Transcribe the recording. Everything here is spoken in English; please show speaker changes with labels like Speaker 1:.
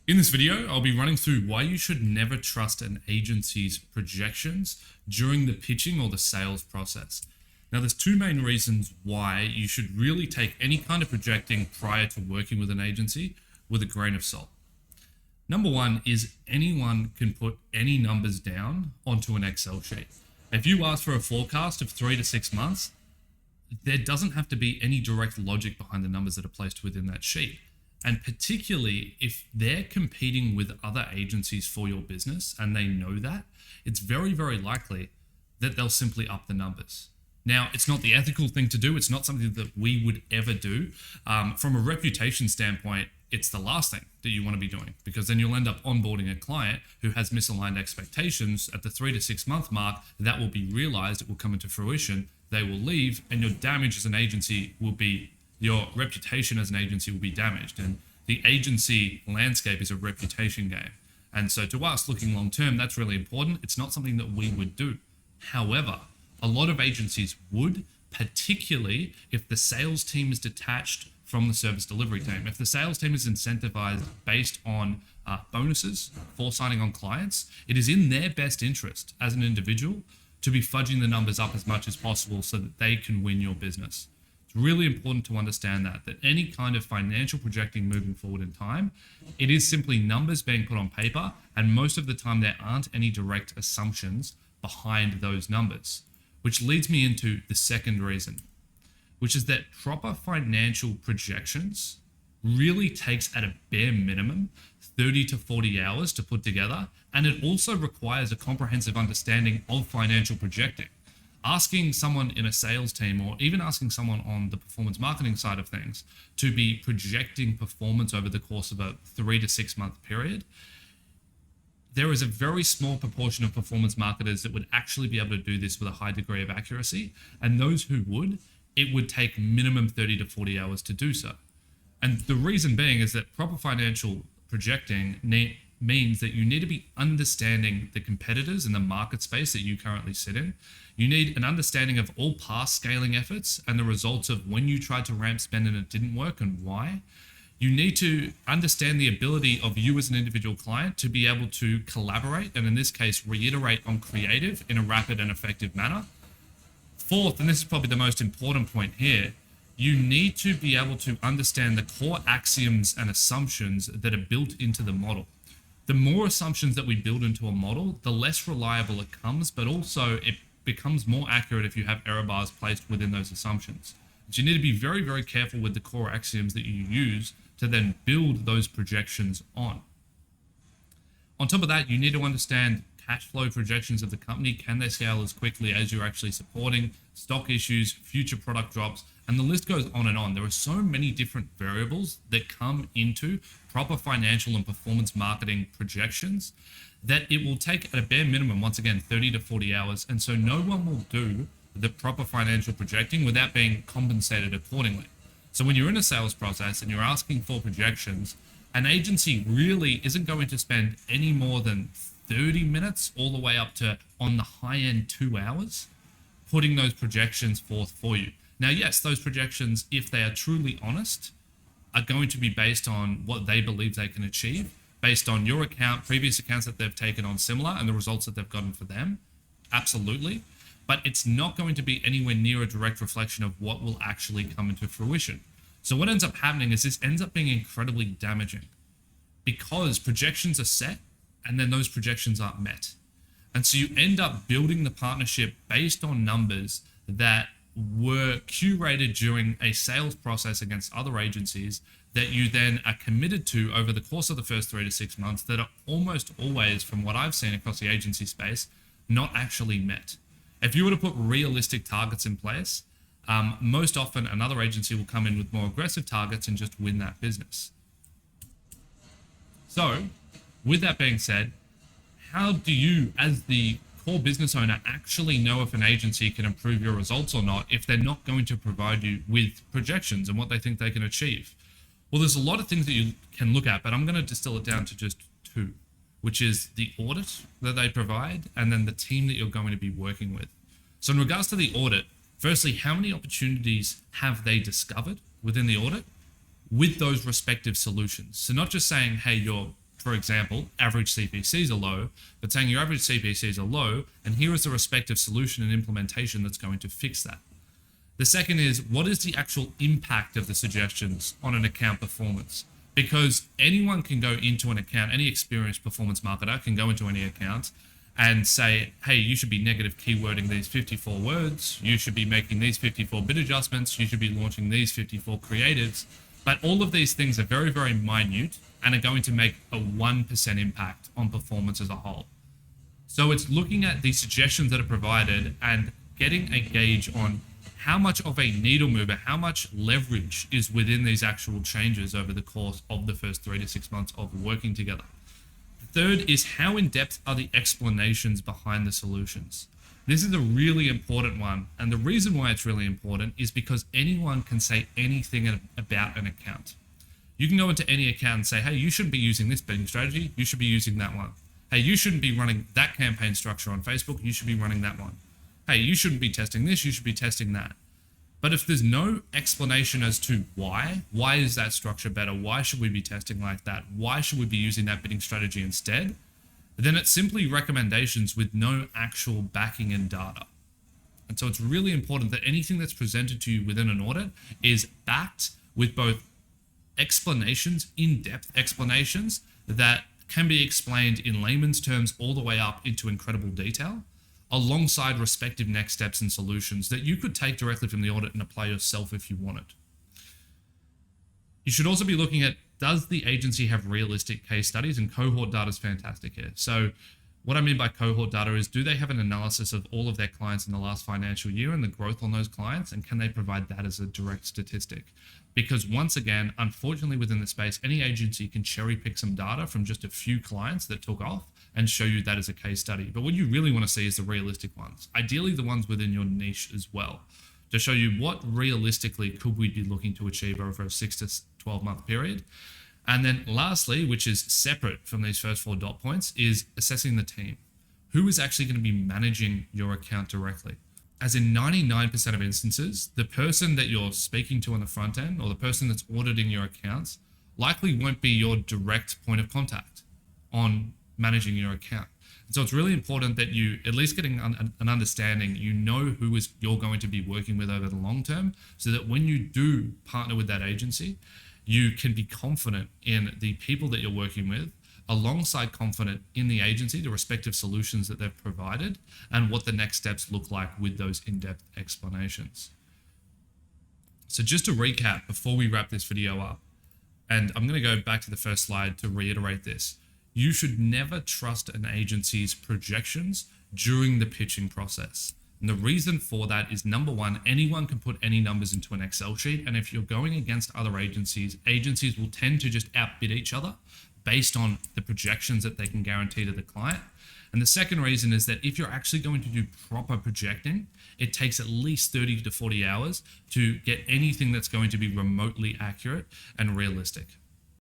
Speaker 1: In this video, I'll be running through why you should never trust an agency's projections during the pitching or the sales process. Now, there's two main reasons why you should really take any kind of projecting prior to working with an agency with a grain of salt. Number one is anyone can put any numbers down onto an Excel sheet. If you ask for a forecast of 3 to 6 months, there doesn't have to be any direct logic behind the numbers that are placed within that sheet. And particularly if they're competing with other agencies for your business and they know that, it's very, very likely that they'll simply up the numbers. Now, it's not the ethical thing to do. It's not something that we would ever do. From a reputation standpoint, it's the last thing that you want to be doing, because then you'll end up onboarding a client who has misaligned expectations at the 3 to 6 month mark. That will be realized, it will come into fruition, they will leave, and your damage as an agency will be, your reputation as an agency will be damaged. And the agency landscape is a reputation game. And so to us, looking long term, that's really important. It's not something that we would do. However, a lot of agencies would, particularly if the sales team is detached from the service delivery team. If the sales team is incentivized based on bonuses for signing on clients, it is in their best interest as an individual to be fudging the numbers up as much as possible so that they can win your business. It's really important to understand that any kind of financial projecting moving forward in time, it is simply numbers being put on paper, and most of the time there aren't any direct assumptions behind those numbers, which leads me into the second reason, which is that proper financial projections really takes at a bare minimum 30 to 40 hours to put together, and it also requires a comprehensive understanding of financial projecting. Asking someone in a sales team, or even asking someone on the performance marketing side of things, to be projecting performance over the course of a 3 to 6 month period, there is a very small proportion of performance marketers that would actually be able to do this with a high degree of accuracy, and those who would, it would take minimum 30 to 40 hours to do so. And the reason being is that proper financial projecting means that you need to be understanding the competitors in the market space that you currently sit in. You need an understanding of all past scaling efforts and the results of when you tried to ramp spend and it didn't work and why. You need to understand the ability of you as an individual client to be able to collaborate, and in this case, reiterate on creative in a rapid and effective manner. Fourth, and this is probably the most important point here, you need to be able to understand the core axioms and assumptions that are built into the model. The more assumptions that we build into a model, the less reliable it comes, but also it becomes more accurate if you have error bars placed within those assumptions. But you need to be very, very careful with the core axioms that you use to then build those projections on. On top of that, you need to understand cash flow projections of the company. Can they scale as quickly as you're actually supporting? Stock issues, future product drops, and the list goes on and on. There are so many different variables that come into proper financial and performance marketing projections that it will take at a bare minimum, once again, 30 to 40 hours. And so no one will do the proper financial projecting without being compensated accordingly. So when you're in a sales process and you're asking for projections, an agency really isn't going to spend any more than 30 minutes all the way up to, on the high end, 2 hours, putting those projections forth for you. Now, yes, those projections, if they are truly honest, are going to be based on what they believe they can achieve, based on your account, previous accounts that they've taken on similar, and the results that they've gotten for them. Absolutely. But it's not going to be anywhere near a direct reflection of what will actually come into fruition. So what ends up happening is this ends up being incredibly damaging, because projections are set and then those projections aren't met. And so you end up building the partnership based on numbers that were curated during a sales process against other agencies that you then are committed to over the course of the first 3 to 6 months that are almost always, from what I've seen across the agency space, not actually met. If you were to put realistic targets in place, most often another agency will come in with more aggressive targets and just win that business. So, with that being said, how do you, as the core business owner, actually know if an agency can improve your results or not if they're not going to provide you with projections and what they think they can achieve? Well, there's a lot of things that you can look at, but I'm going to distill it down to just two, which is the audit that they provide and then the team that you're going to be working with. So in regards to the audit, firstly, how many opportunities have they discovered within the audit with those respective solutions? So not just saying, hey, your for example, average CPCs are low, but saying your average CPCs are low, and here is the respective solution and implementation that's going to fix that. The second is, what is the actual impact of the suggestions on an account performance? Because anyone can go into an account, any experienced performance marketer can go into any account and say, hey, you should be negative keywording these 54 words, you should be making these 54 bid adjustments, you should be launching these 54 creatives. But all of these things are very, very minute and are going to make a 1% impact on performance as a whole. So it's looking at the suggestions that are provided and getting a gauge on how much of a needle mover, how much leverage is within these actual changes over the course of the first 3 to 6 months of working together. The third is, how in depth are the explanations behind the solutions? This is a really important one. And the reason why it's really important is because anyone can say anything about an account. You can go into any account and say, hey, you shouldn't be using this bidding strategy. You should be using that one. Hey, you shouldn't be running that campaign structure on Facebook. You should be running that one. Hey, you shouldn't be testing this, you should be testing that. But if there's no explanation as to why is that structure better? Why should we be testing like that? Why should we be using that bidding strategy instead? Then it's simply recommendations with no actual backing and data. And so it's really important that anything that's presented to you within an audit is backed with both explanations, in-depth explanations that can be explained in layman's terms all the way up into incredible detail, alongside respective next steps and solutions that you could take directly from the audit and apply yourself if you wanted. You should also be looking at, does the agency have realistic case studies? And cohort data is fantastic here. So what I mean by cohort data is, do they have an analysis of all of their clients in the last financial year and the growth on those clients? And can they provide that as a direct statistic? Because once again, unfortunately within the space, any agency can cherry pick some data from just a few clients that took off and show you that as a case study. But what you really want to see is the realistic ones, ideally the ones within your niche as well, to show you what realistically could we be looking to achieve over a 6 to 12 month period. And then lastly, which is separate from these first 4 dot points, is assessing the team. Who is actually going to be managing your account directly? As in 99% of instances, the person that you're speaking to on the front end, or the person that's auditing your accounts, likely won't be your direct point of contact on managing your account. And so it's really important that you at least getting an understanding, you know who is you're going to be working with over the long term, so that when you do partner with that agency, you can be confident in the people that you're working with, alongside confident in the agency, the respective solutions that they've provided, and what the next steps look like with those in-depth explanations. So just to recap before we wrap this video up, and I'm going to go back to the first slide to reiterate this. You should never trust an agency's projections during the pitching process. And the reason for that is, number one, anyone can put any numbers into an Excel sheet. And if you're going against other agencies, agencies will tend to just outbid each other based on the projections that they can guarantee to the client. And the second reason is that if you're actually going to do proper projecting, it takes at least 30 to 40 hours to get anything that's going to be remotely accurate and realistic.